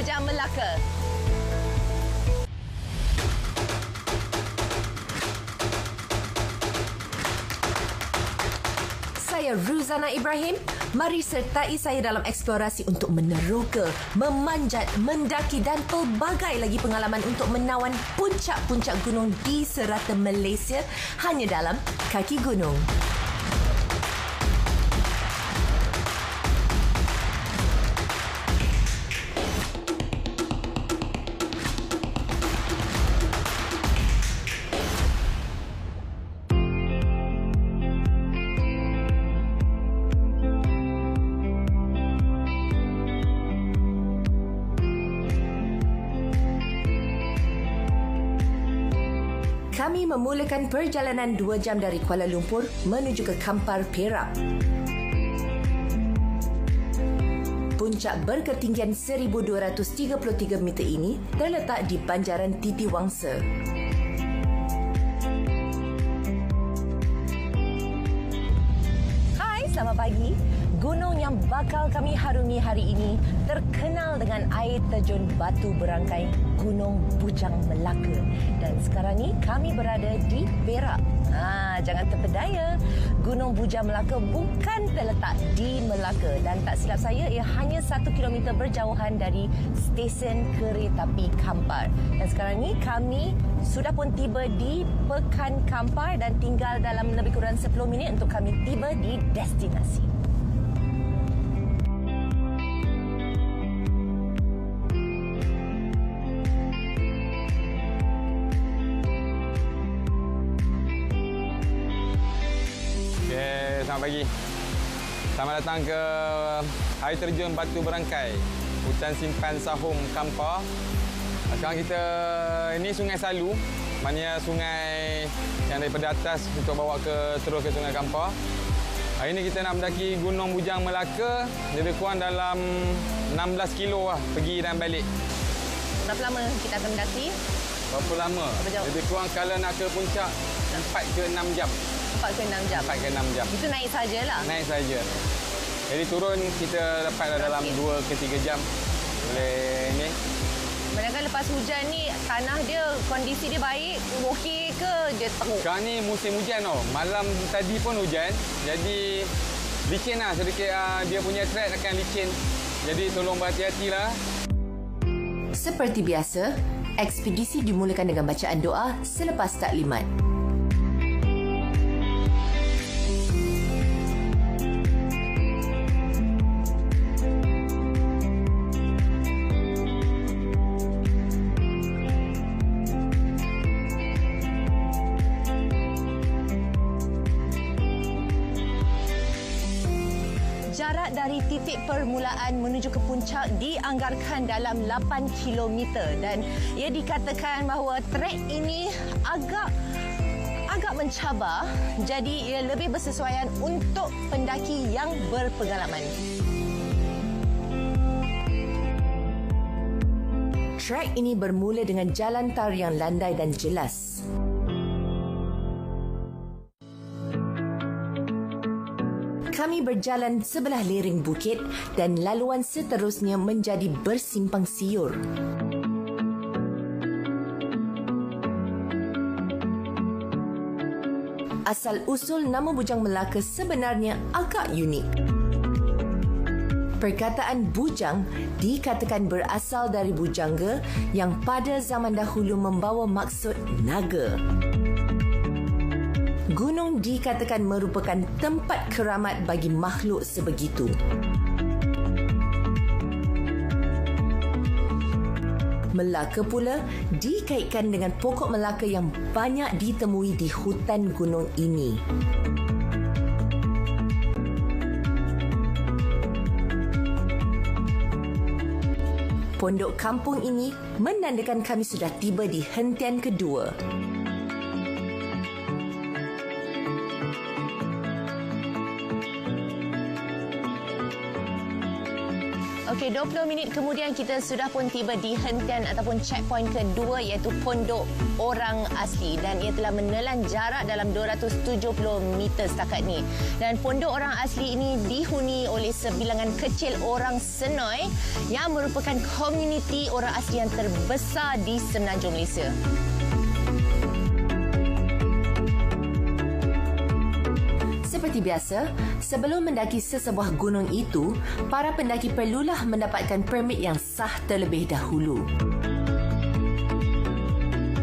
Bujang Melaka. Saya Ruzana Ibrahim. Mari sertai saya dalam eksplorasi untuk meneroka, memanjat, mendaki dan pelbagai lagi pengalaman untuk menawan puncak-puncak gunung di serata Malaysia hanya dalam Kaki Gunung. Kami memulakan perjalanan 2 jam dari Kuala Lumpur menuju ke Kampar, Perak. Puncak berketinggian 1,233 meter ini terletak di Banjaran Titi Wangsa. Hai, selamat pagi. Gunung yang bakal kami harungi hari ini terkenal dengan air terjun batu berangkai Gunung Bujang Melaka. Dan sekarang ni kami berada di Perak. Jangan terpedaya, Gunung Bujang Melaka bukan terletak di Melaka dan tak silap saya ia hanya 1 kilometer berjauhan dari stesen kereta api Kampar. Dan sekarang ni kami sudah pun tiba di Pekan Kampar dan tinggal dalam lebih kurang 10 minit untuk kami tiba di destinasi. Selamat pagi. Selamat datang ke air terjun Batu Berangkai, Hutan Simpan Sahum Kampar. Sekarang kita ini Sungai Salu, maknanya sungai yang daripada atas untuk bawa terus ke Sungai Kampar. Hari ini kita nak mendaki Gunung Bujang Melaka, lebih kurang dalam 16 kilo lah pergi dan balik. Berapa lama kita akan mendaki? Berapa lama? Lebih kurang kalau nak ke puncak 4 ke 6 jam. 4 ke 6 jam. 4 ke 6 jam. Itu naik sajalah. Naik saja. Jadi turun kita dapat dalam 2 ke 3 jam. Boleh ni. Manakala lepas hujan ni tanah dia kondisi dia baik, okey ke dia teruk? Sekarang ni musim hujan tau. Malam tadi pun hujan. Jadi licin lah sedikit, dia punya track akan licin. Jadi tolong berhati-hatilah. Seperti biasa, ekspedisi dimulakan dengan bacaan doa selepas taklimat. Jarak dari titik permulaan menuju ke puncak dianggarkan dalam 8 km dan ia dikatakan bahawa trek ini agak mencabar, jadi ia lebih bersesuaian untuk pendaki yang berpengalaman. Trek ini bermula dengan jalan tar yang landai dan jelas. Kami berjalan sebelah lereng bukit dan laluan seterusnya menjadi bersimpang siur. Asal-usul nama Bujang Melaka sebenarnya agak unik. Perkataan bujang dikatakan berasal dari bujangga yang pada zaman dahulu membawa maksud naga. Gunung dikatakan merupakan tempat keramat bagi makhluk sebegitu. Melaka pula dikaitkan dengan pokok Melaka yang banyak ditemui di hutan gunung ini. Pondok kampung ini menandakan kami sudah tiba di hentian kedua. Okey, Okey, 20 minit kemudian kita sudah pun tiba di hentian ataupun checkpoint kedua iaitu Pondok Orang Asli dan ia telah menelan jarak dalam 270 meter setakat ni. Dan Pondok Orang Asli ini dihuni oleh sebilangan kecil orang Senoi yang merupakan komuniti orang asli yang terbesar di Semenanjung Malaysia. Seperti biasa, sebelum mendaki sesebuah gunung itu, para pendaki perlulah mendapatkan permit yang sah terlebih dahulu.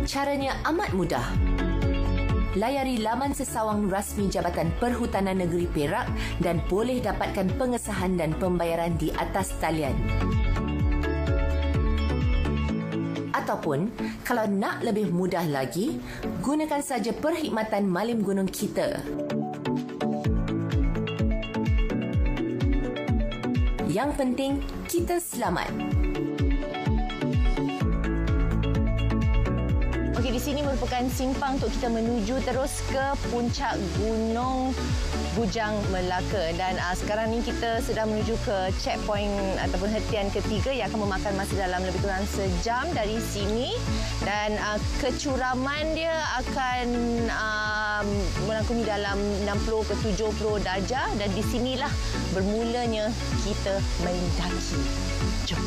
Caranya amat mudah. Layari laman sesawang rasmi Jabatan Perhutanan Negeri Perak dan boleh dapatkan pengesahan dan pembayaran di atas talian. Ataupun, kalau nak lebih mudah lagi, gunakan saja perkhidmatan malim gunung kita. Yang penting, kita selamat. Okey, di sini merupakan simpang untuk kita menuju terus ke puncak Gunung Bujang Melaka. Dan sekarang ni kita sudah menuju ke checkpoint ataupun hentian ketiga yang akan memakan masa dalam lebih kurang sejam dari sini. Dan kecuraman dia akan melangkumi dalam 60 ke 70 darjah dan di sinilah bermulanya kita mendaki. Jom.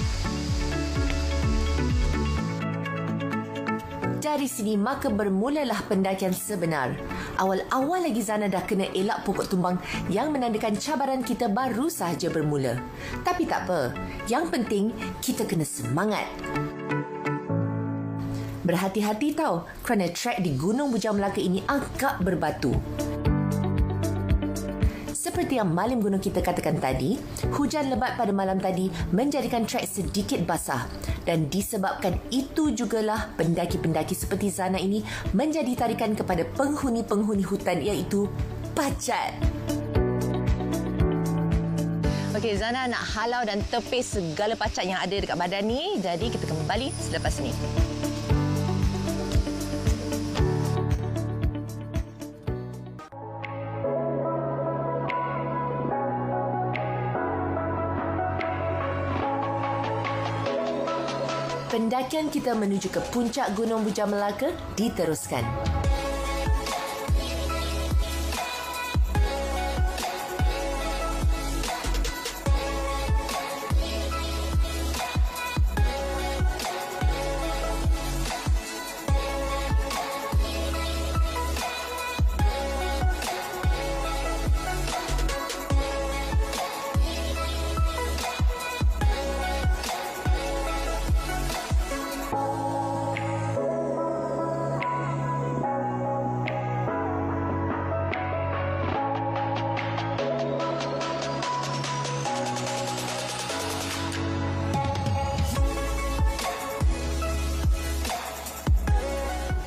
Dari sini maka bermulalah pendakian sebenar. Awal-awal lagi Zana dah kena elak pokok tumbang yang menandakan cabaran kita baru sahaja bermula. Tapi tak apa. Yang penting kita kena semangat. Berhati-hati tau kerana trek di Gunung Bujang Melaka ini agak berbatu. Seperti yang malim gunung kita katakan tadi, hujan lebat pada malam tadi menjadikan trek sedikit basah dan disebabkan itu jugalah pendaki-pendaki seperti Zana ini menjadi tarikan kepada penghuni-penghuni hutan iaitu pacat. Okey, Zana nak halau dan tepis segala pacat yang ada dekat badan ni, jadi kita kembali selepas ini. Pendakian kita menuju ke puncak Gunung Bujang Melaka diteruskan.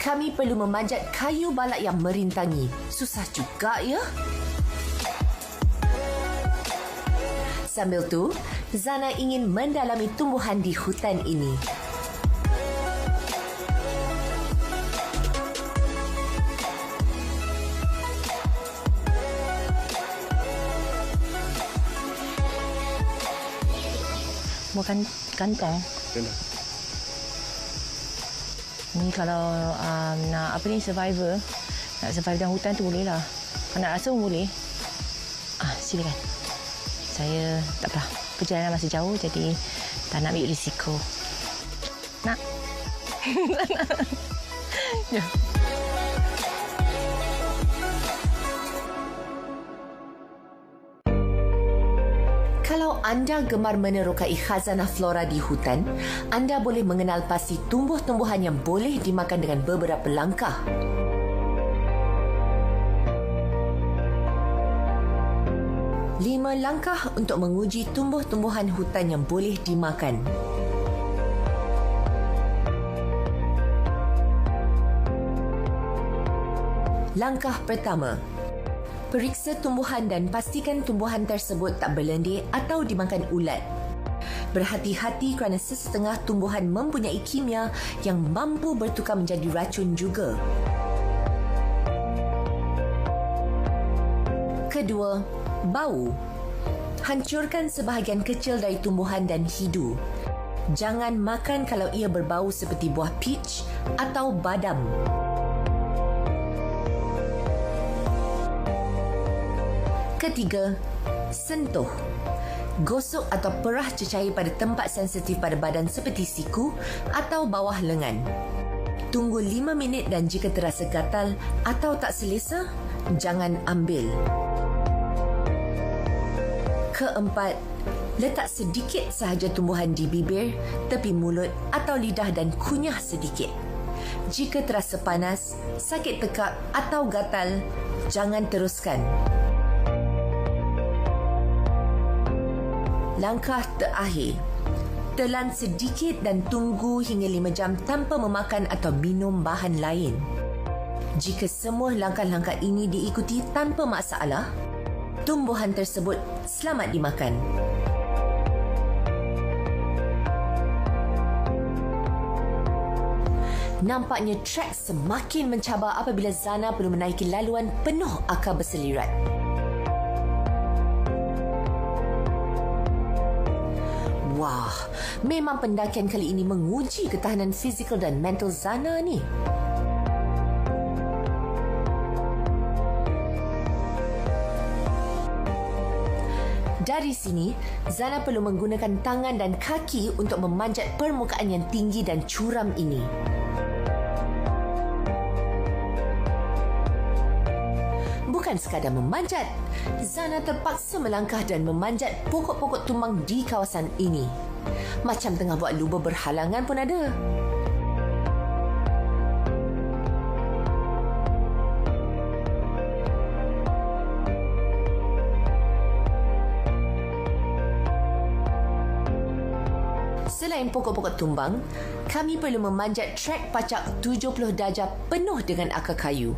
Kami perlu memanjat kayu balak yang merintangi. Susah juga, ya? Sambil tu, Zana ingin mendalami tumbuhan di hutan ini. Bukan kantong. Ni kalau nak survivor, nak survive dalam hutan tu boleh lah. Kalau nak rasa pun boleh. Silakan. Saya tak apa. Perjalanan masih jauh jadi tak nak ambil risiko. Nak? Ya. Kalau anda gemar menerokai khazanah flora di hutan, anda boleh mengenal pasti tumbuh-tumbuhan yang boleh dimakan dengan beberapa langkah. Lima langkah untuk menguji tumbuh-tumbuhan hutan yang boleh dimakan. Langkah pertama. Periksa tumbuhan dan pastikan tumbuhan tersebut tak berlendir atau dimakan ulat. Berhati-hati kerana sesetengah tumbuhan mempunyai kimia yang mampu bertukar menjadi racun juga. Kedua, bau. Hancurkan sebahagian kecil dari tumbuhan dan hidu. Jangan makan kalau ia berbau seperti buah peach atau badam. Ketiga, sentuh. Gosok atau perah cecair pada tempat sensitif pada badan seperti siku atau bawah lengan. Tunggu 5 minit dan jika terasa gatal atau tak selesa, jangan ambil. Keempat, letak sedikit sahaja tumbuhan di bibir, tepi mulut atau lidah dan kunyah sedikit. Jika terasa panas, sakit tekak atau gatal, jangan teruskan. Langkah terakhir, telan sedikit dan tunggu hingga 5 jam tanpa memakan atau minum bahan lain. Jika semua langkah-langkah ini diikuti tanpa masalah, tumbuhan tersebut selamat dimakan. Nampaknya trek semakin mencabar apabila Zana perlu menaiki laluan penuh akar berselirat. Wah, memang pendakian kali ini menguji ketahanan fizikal dan mental Zana ni. Dari sini, Zana perlu menggunakan tangan dan kaki untuk memanjat permukaan yang tinggi dan curam ini. Bukan sekadar memanjat, Zana terpaksa melangkah dan memanjat pokok-pokok tumbang di kawasan ini. Macam tengah buat lubang berhalangan pun ada. Selain pokok-pokok tumbang, kami perlu memanjat trek pacak 70 darjah penuh dengan akar kayu.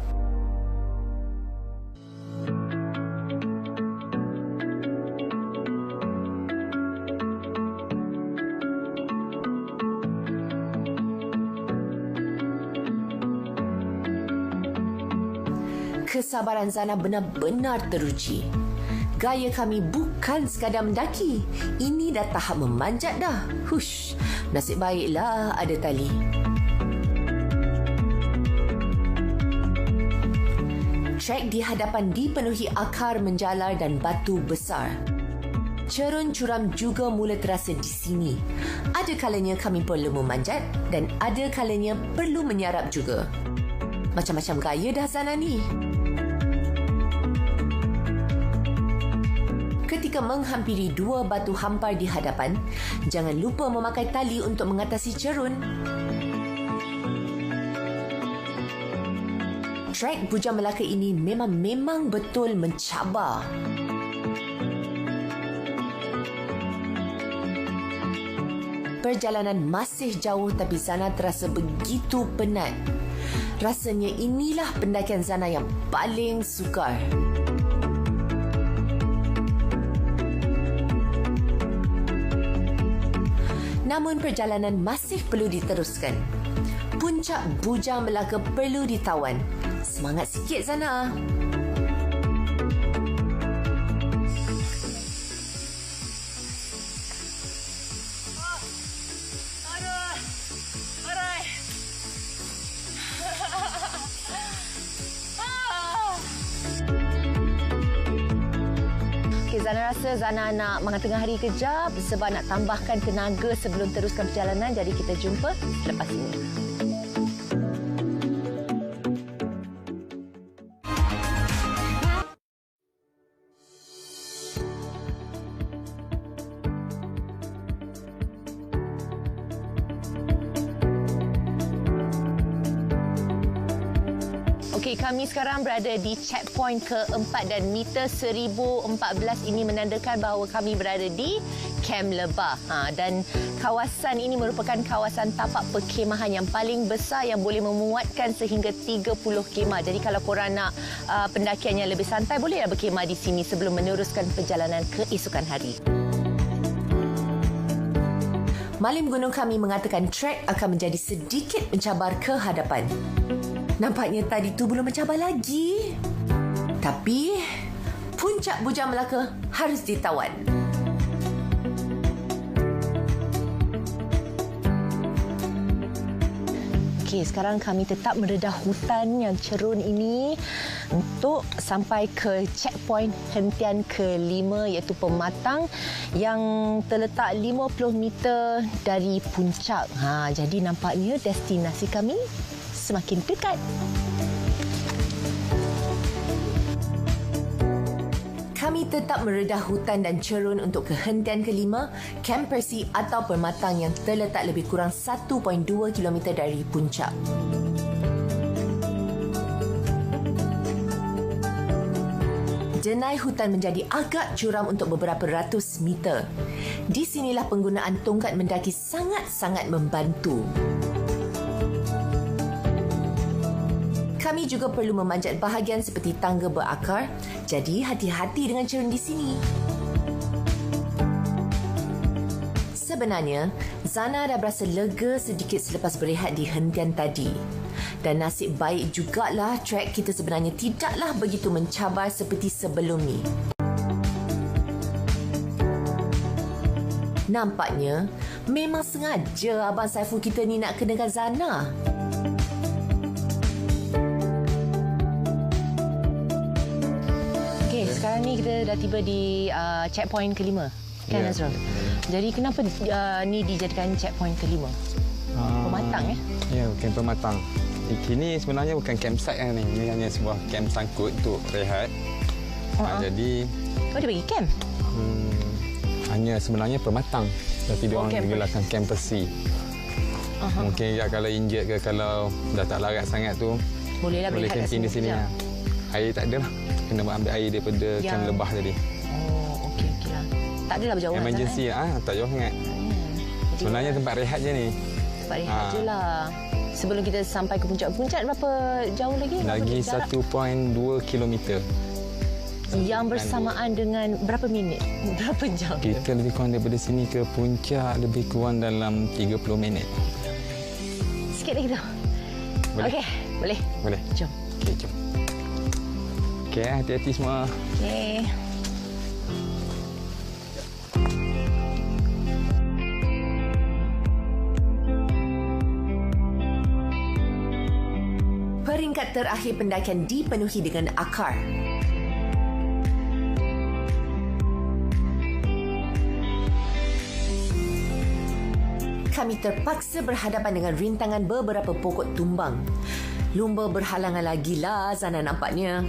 Kesabaran Zana benar-benar teruji. Gaya kami bukan sekadar mendaki. Ini dah tahap memanjat dah. Hush, nasib baiklah ada tali. Trek di hadapan dipenuhi akar menjalar dan batu besar. Cerun curam juga mula terasa di sini. Ada kalanya kami perlu memanjat dan ada kalanya perlu menyarap juga. Macam-macam gaya dah Zana ni. Ketika menghampiri 2 batu hampar di hadapan, jangan lupa memakai tali untuk mengatasi cerun. Trek Bujang Melaka ini memang betul mencabar. Perjalanan masih jauh tapi Zana terasa begitu penat. Rasanya inilah pendakian Zana yang paling sukar. Namun perjalanan masih perlu diteruskan. Puncak Bujang Melaka perlu ditawan. Semangat sikit Zana. Zana rasa Zana nak makan tengah hari kejap sebab nak tambahkan tenaga sebelum teruskan perjalanan. Jadi kita jumpa lepas ini. Okey, kami sekarang berada di checkpoint keempat dan meter 1014 ini menandakan bahawa kami berada di Kem Lebah. Dan kawasan ini merupakan kawasan tapak perkhemahan yang paling besar yang boleh memuatkan sehingga 30 kemah. Jadi kalau korang nak pendakian yang lebih santai, bolehlah berkhemah di sini sebelum meneruskan perjalanan keesokan hari. Malim gunung kami mengatakan trek akan menjadi sedikit mencabar ke hadapan. Nampaknya tadi tu belum mencabar lagi. Tapi puncak Puncak Bujang Melaka harus ditawan. Okey, sekarang kami tetap mendedah hutan yang cerun ini untuk sampai ke checkpoint hentian ke-5 iaitu Pematang yang terletak 50 meter dari puncak. Jadi nampaknya destinasi kami semakin dekat. Kami tetap meredah hutan dan cerun untuk kehentian ke-5, Kem Percy atau Pematang yang terletak lebih kurang 1.2 km dari puncak. Denai hutan menjadi agak curam untuk beberapa ratus meter. Di sinilah penggunaan tongkat mendaki sangat-sangat membantu. Kami juga perlu memanjat bahagian seperti tangga berakar, jadi hati-hati dengan cerun di sini. Sebenarnya, Zana dah berasa lega sedikit selepas berehat di hentian tadi. Dan nasib baik jugalah trek kita sebenarnya tidaklah begitu mencabar seperti sebelum ni. Nampaknya, memang sengaja Abang Saiful kita ni nak kenakan Zana. Sekarang ni kita dah tiba di checkpoint ke-5, kan Azrul? Jadi kenapa ni dijadikan checkpoint ke-5? Pematang Ya, bukan Pematang. Ini sebenarnya bukan campsite kan ni. Ini hanya sebuah camp sangkut untuk rehat. Jadi dia bagi camp? Hanya sebenarnya Pematang. Tapi dia orang digelarkan Kem Percy. Mungkin kalau injet ke kalau dah tak larat sangat tu boleh camping di sini lah. Air tak ada lah. Kena ambil air daripada Kem Lebah tadi. Oh, okey lah. Tak adalah berjauhan. Emergency tak jauh sangat. Sebenarnya tempat rehat je ni. Tempat rehat je lah. Sebelum kita sampai ke puncak berapa jauh lagi? Lagi 1.2 km. Yang bersamaan dengan berapa minit? Berapa jam? Kita lebih kurang daripada sini ke puncak lebih kurang dalam 30 minit. Sikit lagi tu. Boleh? Okey, boleh. Boleh. Jom. Okey, jom. Okey, hati-hati semua. Okey. Peringkat terakhir pendakian dipenuhi dengan akar. Kami terpaksa berhadapan dengan rintangan beberapa pokok tumbang. Lumba berhalangan lagi lah Zana nampaknya.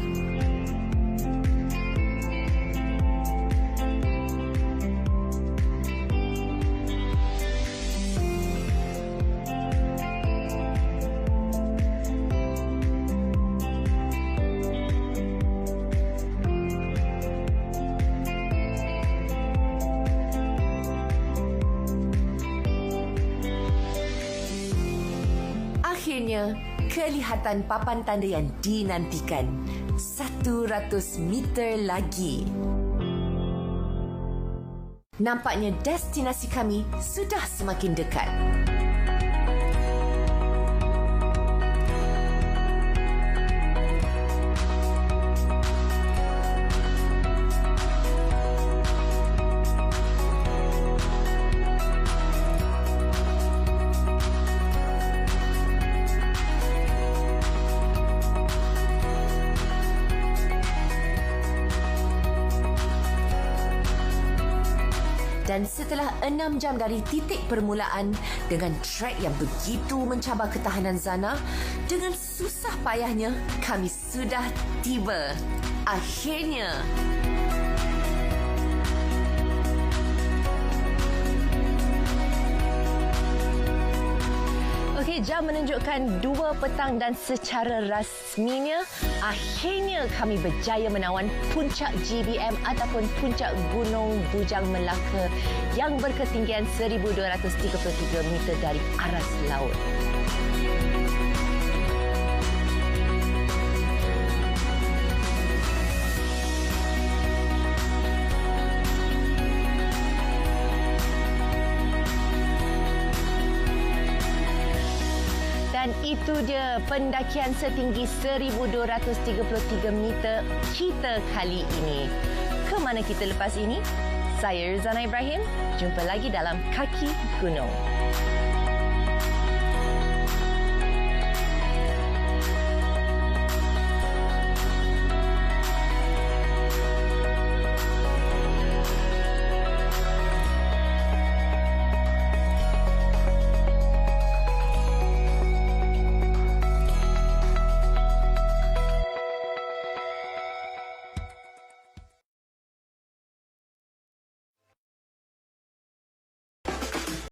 Akhirnya, kelihatan papan tanda yang dinantikan. 100 meter lagi. Nampaknya destinasi kami sudah semakin dekat. Dan setelah 6 jam dari titik permulaan dengan trek yang begitu mencabar ketahanan Zana, dengan susah payahnya kami sudah tiba. Akhirnya. Okey, jam menunjukkan 2 petang dan secara rasminya akhirnya kami berjaya menawan puncak GBM ataupun puncak Gunung Bujang Melaka yang berketinggian 1233 meter dari aras laut. Dan itu dia pendakian setinggi 1233 meter kita kali ini. ke mana kita lepas ini? Saya Rizana Ibrahim. Jumpa lagi dalam Kaki Gunung.